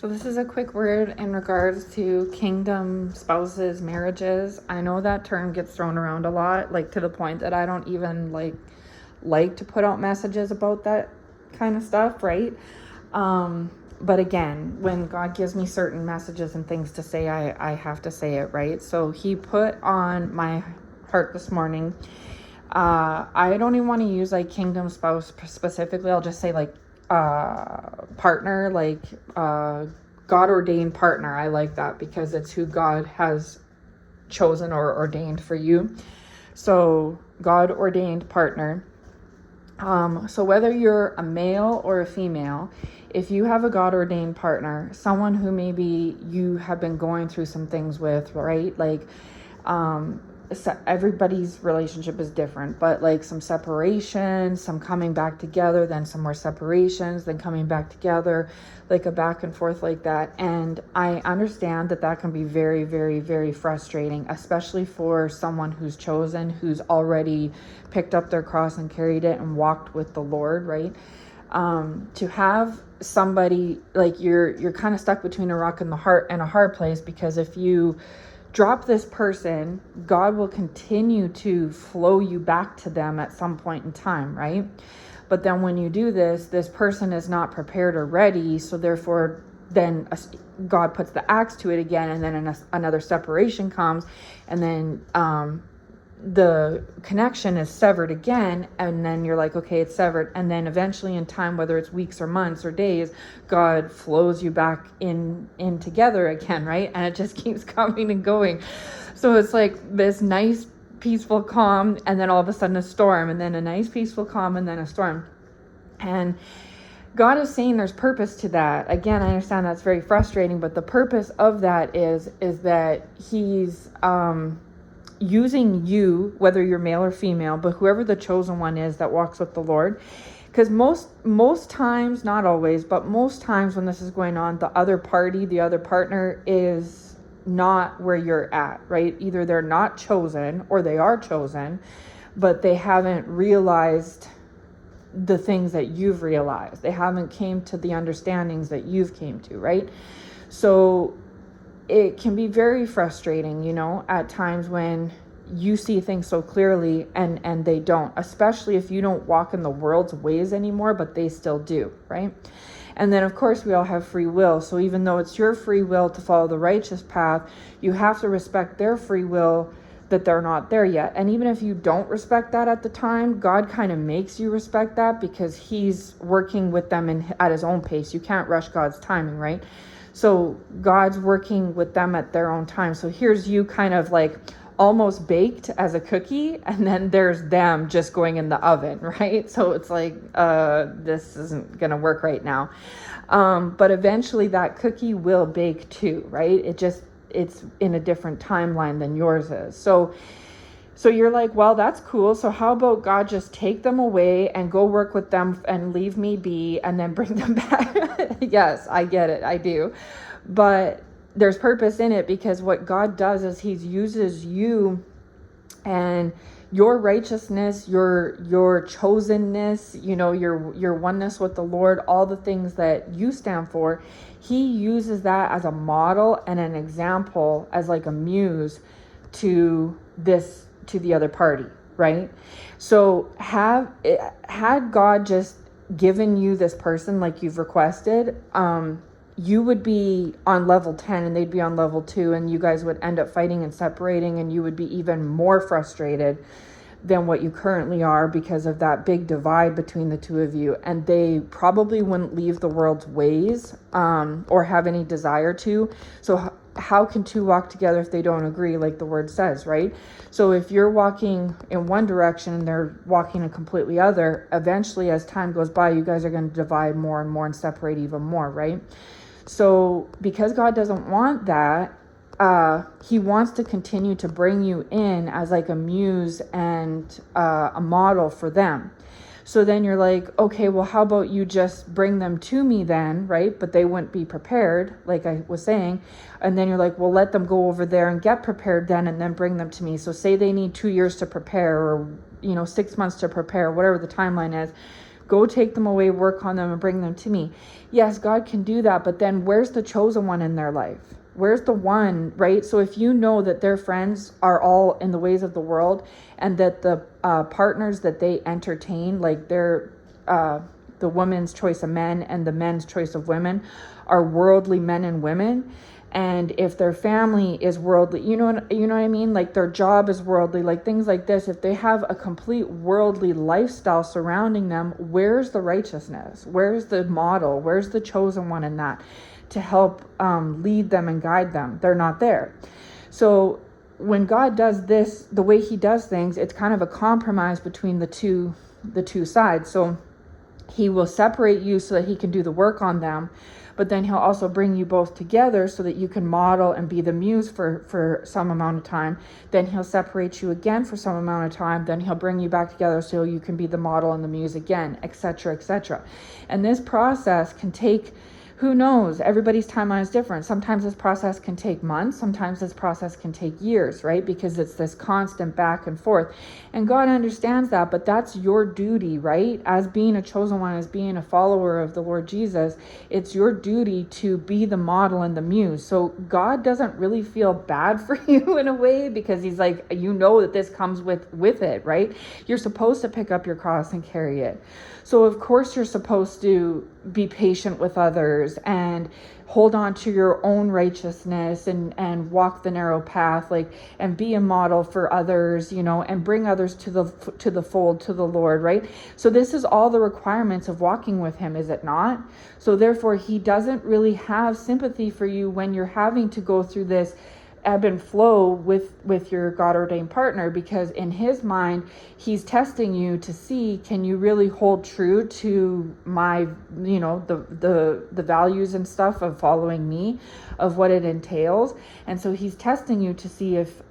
So this is a quick word in regards to kingdom spouses, marriages. I know that term gets thrown around a lot, like to the point that I don't even like to put out messages about that kind of stuff, right? But again, when God gives me certain messages and things to say, I have to say it, right? So he put on my heart this morning. I don't even want to use like kingdom spouse specifically. I'll just say like partner, like God ordained partner. I like that because it's who God has chosen or ordained for you. So God ordained partner. So whether you're a male or a female, if you have a God ordained partner, someone who maybe you have been going through some things with, right? Like, so everybody's relationship is different, but like some separation, some coming back together, then some more separations, then coming back together, like a back and forth like that. And I understand that that can be very, very, very frustrating, especially for someone who's chosen, who's already picked up their cross and carried it and walked with the Lord, right? To have somebody like you're kind of stuck between a rock and a hard place, because if you drop this person, God will continue to flow you back to them at some point in time, right? But then when you do this person is not prepared or ready, so therefore then God puts the axe to it again, and then another separation comes, and then the connection is severed again, and then you're like, okay, it's severed, and then eventually in time, whether it's weeks or months or days, God flows you back in together again, right? And it just keeps coming and going. So it's like this nice peaceful calm, and then all of a sudden a storm, and then a nice peaceful calm, and then a storm. And God is saying there's purpose to that. Again, I understand that's very frustrating, but the purpose of that is that he's using you, whether you're male or female, but whoever the chosen one is that walks with the Lord. Because most times, not always, but most times when this is going on, the other party, the other partner is not where you're at, right? Either they're not chosen or they are chosen, but they haven't realized the things that you've realized. They haven't came to the understandings that you've came to, right? So it can be very frustrating, at times when you see things so clearly and they don't, especially if you don't walk in the world's ways anymore, but they still do, right? And then of course we all have free will. So even though it's your free will to follow the righteous path, you have to respect their free will that they're not there yet. And even if you don't respect that at the time, God kind of makes you respect that because he's working with them at his own pace. You can't rush God's timing, right? So God's working with them at their own time. So here's you kind of like almost baked as a cookie, and then there's them just going in the oven, right? So it's like, this isn't going to work right now. But eventually that cookie will bake too, right? It's in a different timeline than yours is. So you're like, well, that's cool. So how about God just take them away and go work with them and leave me be and then bring them back? Yes, I get it. I do. But there's purpose in it, because what God does is he uses you and your righteousness, your chosenness, your oneness with the Lord, all the things that you stand for. He uses that as a model and an example, as like a muse to the other party, right? So had God just given you this person like you've requested, you would be on level 10 and they'd be on level 2, and you guys would end up fighting and separating, and you would be even more frustrated than what you currently are because of that big divide between the two of you. And they probably wouldn't leave the world's ways or have any desire to. So how can two walk together if they don't agree, like the word says, right? So if you're walking in one direction and they're walking in completely other, eventually as time goes by, you guys are going to divide more and more and separate even more, right? So because God doesn't want that, he wants to continue to bring you in as like a muse and a model for them. So then you're like, okay, well, how about you just bring them to me then, right? But they wouldn't be prepared, like I was saying. And then you're like, well, let them go over there and get prepared then, and then bring them to me. So say they need 2 years to prepare, or 6 months to prepare, whatever the timeline is. Go take them away, work on them, and bring them to me. Yes, God can do that, but then where's the chosen one in their life? Where's the one, right? So if you know that their friends are all in the ways of the world, and that the partners that they entertain, like they're the woman's choice of men and the men's choice of women, are worldly men and women, and if their family is worldly, you know what I mean? Like their job is worldly, like things like this. If they have a complete worldly lifestyle surrounding them, where's the righteousness? Where's the model? Where's the chosen one in that to help lead them and guide them? They're not there. So when God does this, the way he does things, it's kind of a compromise between the two sides. So he will separate you so that he can do the work on them, but then he'll also bring you both together so that you can model and be the muse for some amount of time. Then he'll separate you again for some amount of time. Then he'll bring you back together so you can be the model and the muse again, etc., etc. And this process can take, who knows? Everybody's timeline is different. Sometimes this process can take months. Sometimes this process can take years, right? Because it's this constant back and forth. And God understands that, but that's your duty, right? As being a chosen one, as being a follower of the Lord Jesus, it's your duty to be the model and the muse. So God doesn't really feel bad for you in a way, because he's like, you know that this comes with it, right? You're supposed to pick up your cross and carry it. So of course you're supposed to be patient with others and hold on to your own righteousness and walk the narrow path, and be a model for others, and bring others to the fold, to the Lord, right? So this is all the requirements of walking with him, is it not? So therefore he doesn't really have sympathy for you when you're having to go through this ebb and flow with your God-ordained partner, because in his mind, he's testing you to see, can you really hold true to my, the values and stuff of following me, of what it entails. And so he's testing you to see if,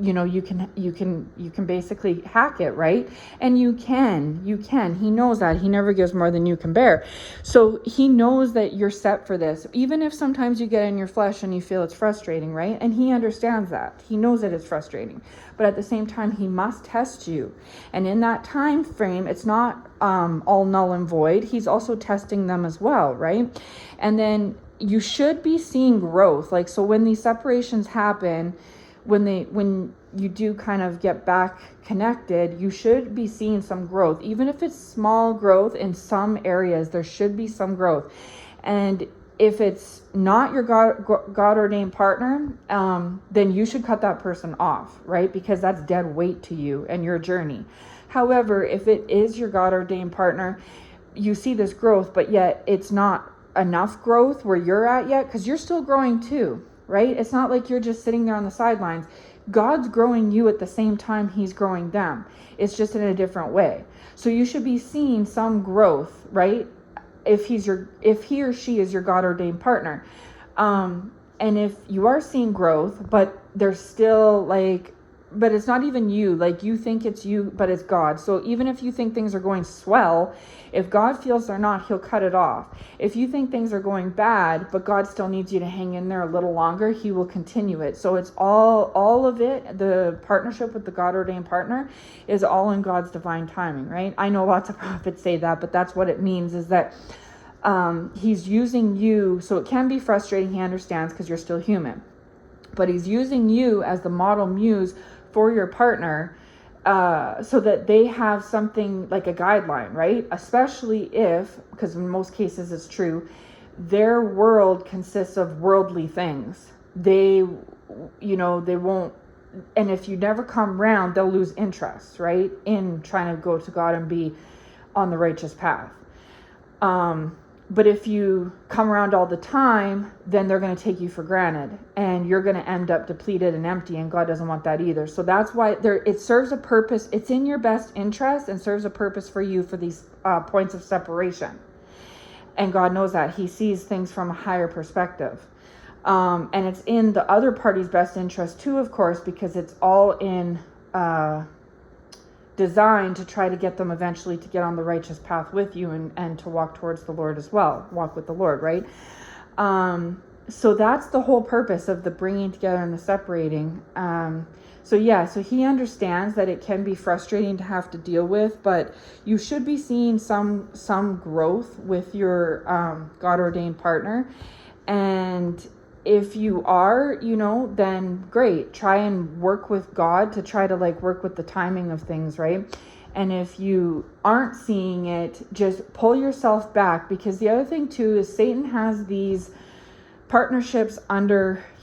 you can basically hack it, right? And you can, he knows that. He never gives more than you can bear. So he knows that you're set for this, even if sometimes you get in your flesh and you feel it's frustrating, right? And he understands that. He knows that it's frustrating, but at the same time, he must test you. And in that time frame, it's not all null and void. He's also testing them as well, right? And then you should be seeing growth. So when these separations happen, when you do kind of get back connected, you should be seeing some growth. Even if it's small growth in some areas, there should be some growth. And if it's not your God-ordained partner, then you should cut that person off, right? Because that's dead weight to you and your journey. However, if it is your God-ordained partner, you see this growth, but yet it's not enough growth where you're at yet, because you're still growing too. Right? It's not like you're just sitting there on the sidelines. God's growing you at the same time he's growing them. It's just in a different way. So you should be seeing some growth, right? If he or she is your God-ordained partner. And if you are seeing growth, but there's still but it's not even you, you think it's you, but it's God. So even if you think things are going swell, if God feels they're not, he'll cut it off. If you think things are going bad, but God still needs you to hang in there a little longer, he will continue it. So it's all of it, the partnership with the God-ordained partner is all in God's divine timing, right? I know lots of prophets say that, but that's what it means, is that he's using you. So it can be frustrating, he understands, because you're still human, but he's using you as the model muse for your partner, so that they have something like a guideline, right? Especially if, because in most cases it's true, their world consists of worldly things. They won't, and if you never come round, they'll lose interest, right? In trying to go to God and be on the righteous path. But if you come around all the time, then they're going to take you for granted, and you're going to end up depleted and empty, and God doesn't want that either. So that's why it serves a purpose. It's in your best interest and serves a purpose for you for these points of separation. And God knows that. He sees things from a higher perspective. And it's in the other party's best interest too, of course, because it's all in designed to try to get them eventually to get on the righteous path with you and to walk towards the Lord as well, walk with the Lord, right? So that's the whole purpose of the bringing together and the separating. So he understands that it can be frustrating to have to deal with, but you should be seeing some growth with your God ordained partner. And if you are, then great. Try and work with God to try to like work with the timing of things, right? And if you aren't seeing it, just pull yourself back, because the other thing too is Satan has these partnerships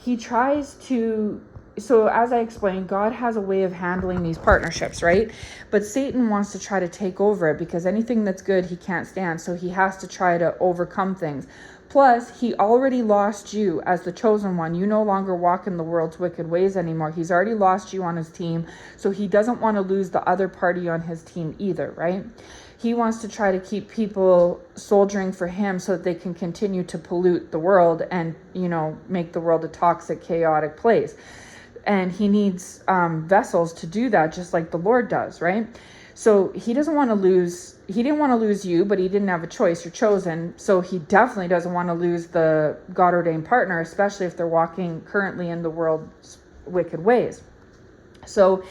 he tries to, so as I explained, God has a way of handling these partnerships, right? But Satan wants to try to take over it, because anything that's good he can't stand, so he has to try to overcome things. Plus, he already lost you as the chosen one. You no longer walk in the world's wicked ways anymore. He's already lost you on his team, so he doesn't want to lose the other party on his team either, right? He wants to try to keep people soldiering for him so that they can continue to pollute the world and, make the world a toxic, chaotic place. And he needs vessels to do that, just like the Lord does, right? So he didn't want to lose you, but he didn't have a choice. You're chosen. So he definitely doesn't want to lose the God ordained partner, especially if they're walking currently in the world's wicked ways. So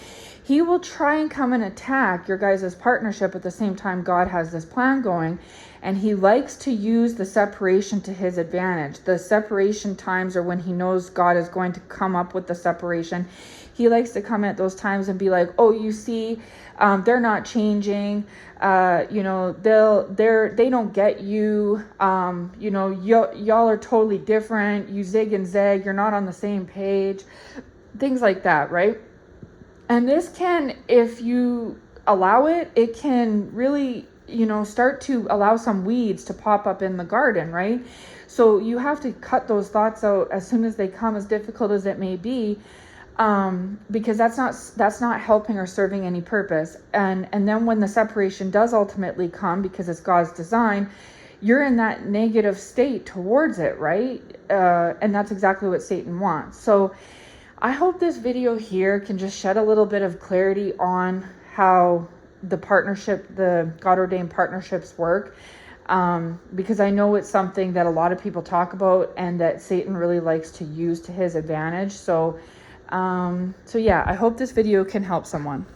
he will try and come and attack your guys' partnership at the same time God has this plan going. And he likes to use the separation to his advantage. The separation times are when he knows God is going to come up with the separation. He likes to come at those times and be like, oh, you see, they're not changing. They don't get you. Y'all are totally different. You zig and zag. You're not on the same page. Things like that, right? And this can, if you allow it, it can really, start to allow some weeds to pop up in the garden, right? So you have to cut those thoughts out as soon as they come, as difficult as it may be, because that's not helping or serving any purpose. And then when the separation does ultimately come, because it's God's design, you're in that negative state towards it, right? And that's exactly what Satan wants. So I hope this video here can just shed a little bit of clarity on how the God ordained partnerships work. Because I know it's something that a lot of people talk about and that Satan really likes to use to his advantage. So I hope this video can help someone.